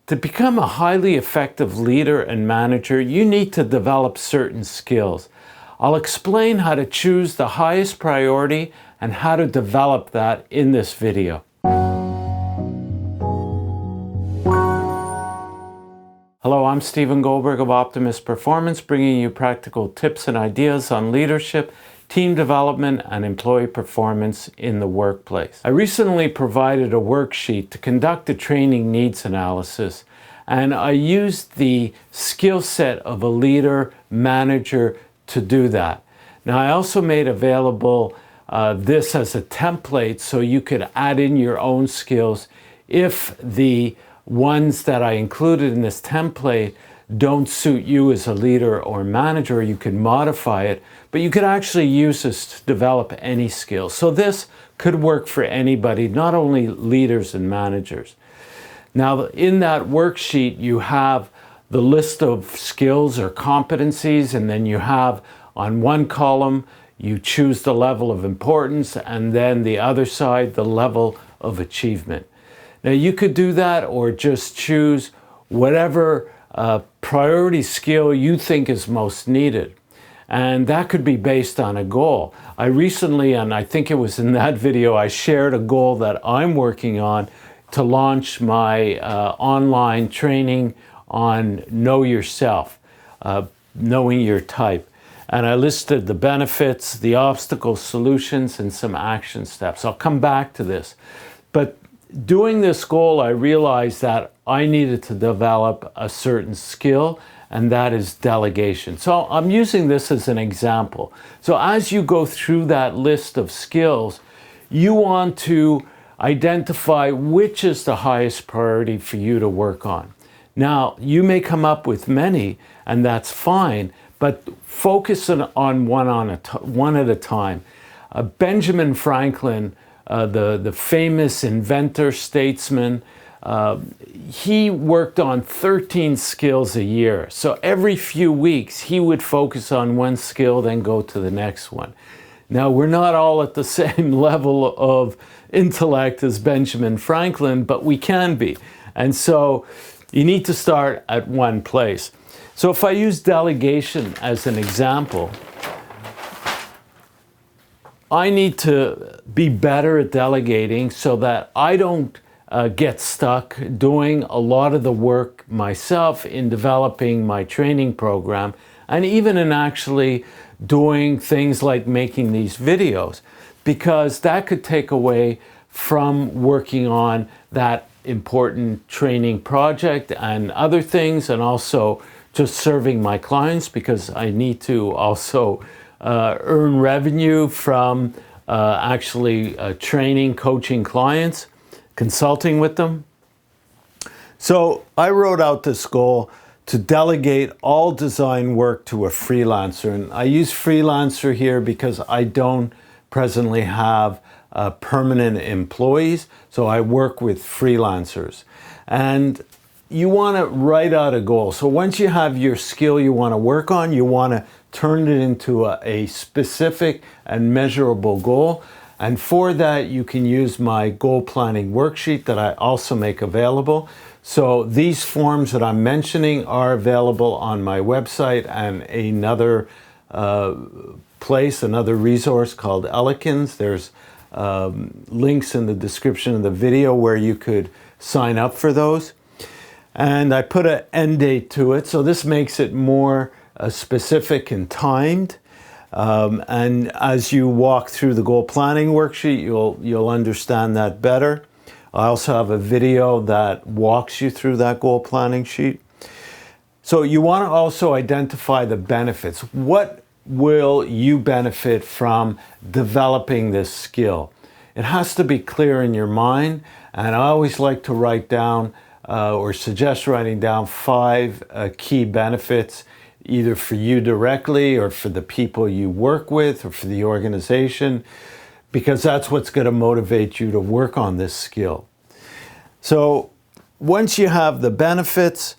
To become a highly effective leader and manager, you need to develop certain skills. I'll explain how to choose the highest priority and how to develop that in this video. Hello, I'm Goldberg of Optimus Performance, bringing you practical tips and ideas on leadership, team development, and employee performance in the workplace. I recently provided a worksheet to conduct a training needs analysis, and I used the skill set of a leader, manager to do that. Now, I also made available this as a template so you could add in your own skills if the ones that I included in this template don't suit you as a leader or manager. You can modify it, but you could actually use this to develop any skills. So this could work for anybody, not only leaders and managers. Now, in that worksheet, you have the list of skills or competencies, and then you have on one column, you choose the level of importance, and then the other side, the level of achievement. Now, you could do that or just choose whatever priority skill you think is most needed. And that could be based on a goal. I recently, and I think it was in that video, I shared a goal that I'm working on to launch my online training on Know Yourself, knowing your type. And I listed the benefits, the obstacles, solutions, and some action steps. I'll come back to this. But doing this goal, I realized that I needed to develop a certain skill, and that is delegation. So I'm using this as an example. So as you go through that list of skills, you want to identify which is the highest priority for you to work on. Now, you may come up with many, and that's fine, but focus on one at a time. Benjamin Franklin, the famous inventor, statesman, he worked on 13 skills a year. So every few weeks, he would focus on one skill, then go to the next one. Now, we're not all at the same level of intellect as Benjamin Franklin, but we can be. And so you need to start at one place. So if I use delegation as an example, I need to be better at delegating so that I don't get stuck doing a lot of the work myself in developing my training program, and even in actually doing things like making these videos, because that could take away from working on that important training project and other things, and also just serving my clients, because I need to also earn revenue from actually training, coaching clients, consulting with them. So I wrote out this goal to delegate all design work to a freelancer. And I use freelancer here because I don't presently have permanent employees, so I work with freelancers. And you want to write out a goal. So once you have your skill you want to work on, you want to turn it into a specific and measurable goal. And for that, you can use my goal planning worksheet that I also make available. So these forms that I'm mentioning are available on my website and another place, another resource called Delegation. There's links in the description of the video where you could sign up for those. And I put an end date to it, so this makes it more specific and timed. And as you walk through the goal planning worksheet, you'll understand that better. I also have a video that walks you through that goal planning sheet. So you want to also identify the benefits. What will you benefit from developing this skill? It has to be clear in your mind, and I always like to write down or suggest writing down 5 key benefits, either for you directly or for the people you work with or for the organization, because that's what's going to motivate you to work on this skill. So once you have the benefits,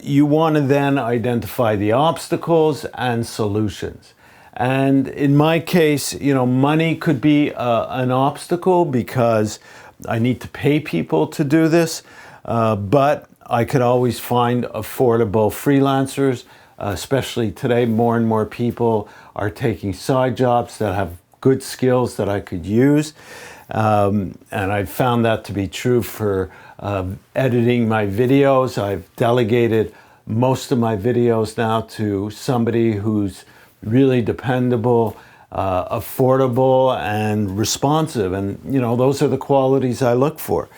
you want to then identify the obstacles and solutions. And in my case, money could be an obstacle because I need to pay people to do this. But I could always find affordable freelancers, especially today. More and more people are taking side jobs that have good skills that I could use. And I found that to be true for editing my videos. I've delegated most of my videos now to somebody who's really dependable, affordable, and responsive. And, you know, those are the qualities I look for.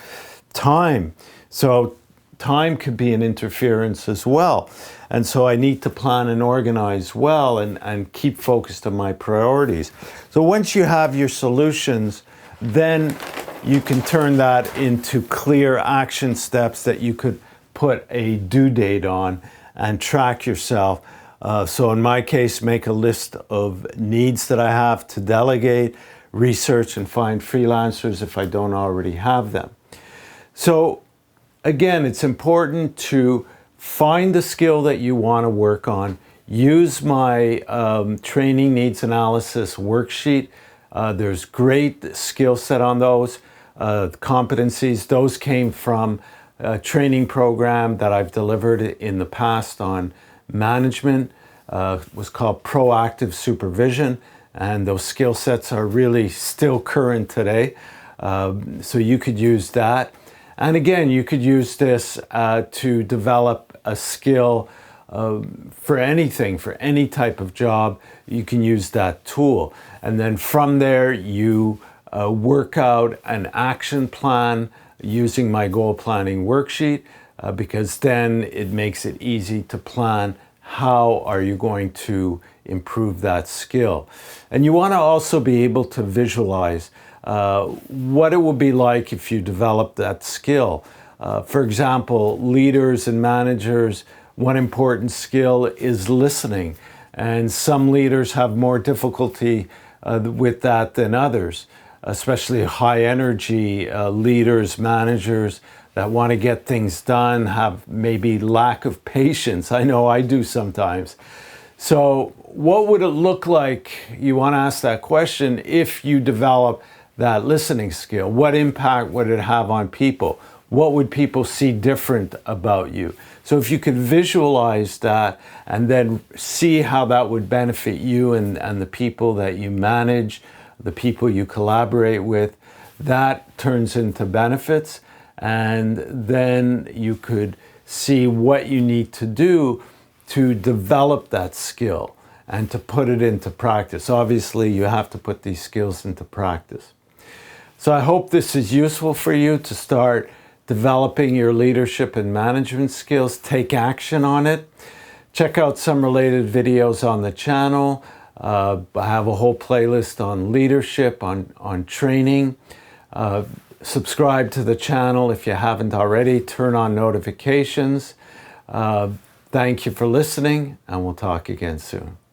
Time. So time could be an interference as well. And so I need to plan and organize well and keep focused on my priorities. So once you have your solutions, then you can turn that into clear action steps that you could put a due date on and track yourself. So in my case, make a list of needs that I have to delegate, research and find freelancers if I don't already have them. So again, it's important to find the skill that you want to work on. Use my training needs analysis worksheet. There's great skill set on those competencies. Those came from a training program that I've delivered in the past on management. Was called Proactive Supervision, and those skill sets are really still current today. So you could use that. And again, you could use this to develop a skill for anything, for any type of job. You can use that tool. And then from there, you work out an action plan using my goal planning worksheet, because then it makes it easy to plan how are you going to improve that skill. And you want to also be able to visualize what it would be like if you develop that skill. For example, leaders and managers, one important skill is listening. And some leaders have more difficulty with that than others, especially high energy leaders, managers that want to get things done, have maybe lack of patience. I know I do sometimes. So what would it look like, you want to ask that question, if you develop that listening skill? What impact would it have on people? What would people see different about you? So if you could visualize that and then see how that would benefit you and the people that you manage, the people you collaborate with, that turns into benefits. And then you could see what you need to do to develop that skill and to put it into practice. Obviously, you have to put these skills into practice. So I hope this is useful for you to start developing your leadership and management skills. Take action on it. Check out some related videos on the channel. I have a whole playlist on leadership, on training. Subscribe to the channel if you haven't already. Turn on notifications. Thank you for listening, and we'll talk again soon.